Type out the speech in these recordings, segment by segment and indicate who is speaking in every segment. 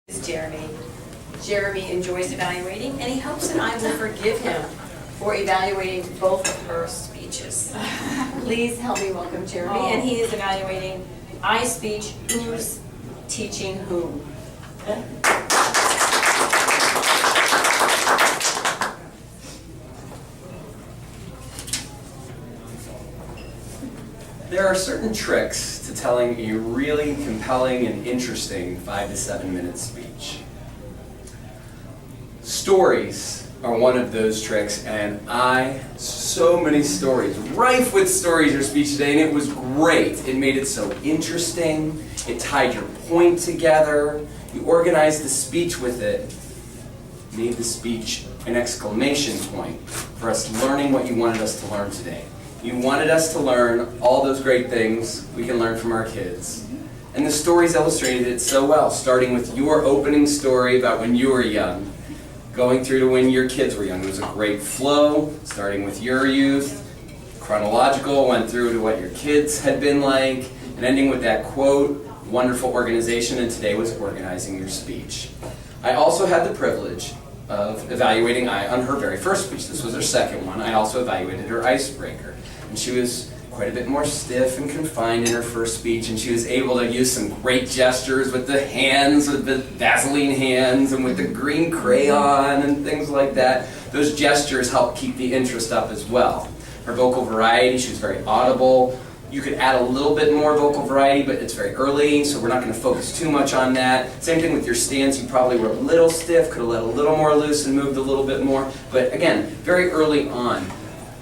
Speaker 1: Is Jeremy. Jeremy enjoys evaluating, and he hopes that I will forgive him for evaluating both of her speeches. Please help me welcome Jeremy, and he is evaluating I speech, who's teaching whom.
Speaker 2: There are certain tricks to telling a really compelling and interesting 5 to 7 minute speech. Stories are one of those tricks, and so many stories, rife with stories your speech today, and it was great. It made it so interesting, it tied your point together, you organized the speech with it, made the speech an exclamation point for us learning what you wanted us to learn today. You wanted us to learn all those great things we can learn from our kids. And the stories illustrated it so well, starting with your opening story about when you were young, going through to when your kids were young. It was a great flow, starting with your youth, chronological, went through to what your kids had been like, and ending with that quote, wonderful organization, and today was organizing your speech. I also had the privilege of evaluating I on her very first speech. This was her second one. I also evaluated her icebreaker. And she was quite a bit more stiff and confined in her first speech, and she was able to use some great gestures with the hands, with the Vaseline hands, and with the green crayon and things like that. Those gestures helped keep the interest up as well. Her vocal variety, she was very audible. You could add a little bit more vocal variety, but it's very early, so we're not going to focus too much on that. Same thing with your stance. You probably were a little stiff, could have let a little more loose and moved a little bit more. But again, very early on.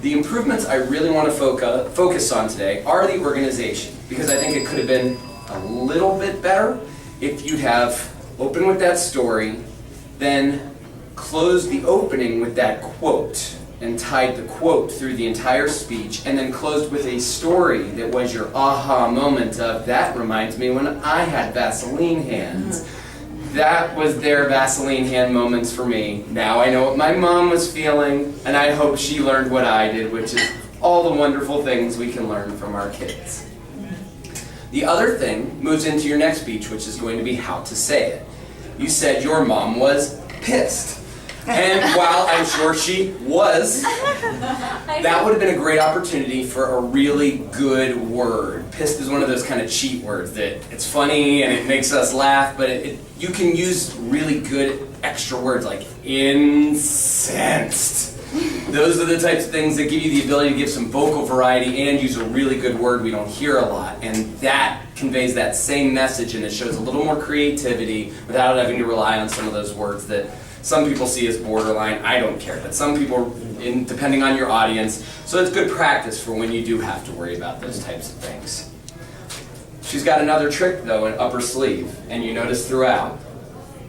Speaker 2: The improvements I really want to focus on today are the organization, because I think it could have been a little bit better if you'd have opened with that story, then closed the opening with that quote, and tied the quote through the entire speech, and then closed with a story that was your aha moment of, that reminds me when I had Vaseline hands. That was their Vaseline hand moments for me. Now I know what my mom was feeling, and I hope she learned what I did, which is all the wonderful things we can learn from our kids. The other thing moves into your next speech, which is going to be how to say it. You said your mom was pissed. And while I'm sure she was, that would have been a great opportunity for a really good word. Pissed is one of those kind of cheat words that it's funny and it makes us laugh, but you can use really good extra words like incensed. Those are the types of things that give you the ability to give some vocal variety and use a really good word we don't hear a lot. And that conveys that same message, and it shows a little more creativity without having to rely on some of those words that some people see as borderline. I don't care, but some people, depending on your audience, so it's good practice for when you do have to worry about those types of things. She's got another trick, though, up her sleeve, and you notice throughout,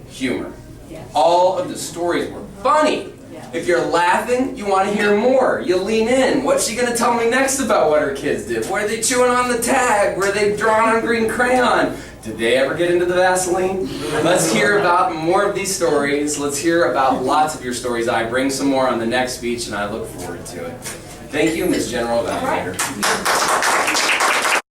Speaker 2: humor.
Speaker 1: Yes.
Speaker 2: All of the stories were funny.
Speaker 1: Yes.
Speaker 2: If you're laughing, you want to hear more. You lean in. What's she going to tell me next about what her kids did? Were they chewing on the tag? Were they drawing on green crayon? Did they ever get into the Vaseline? Let's hear about more of these stories. Let's hear about lots of your stories. I bring some more on the next speech, and I look forward to it. Thank you, Ms. General Evaluator.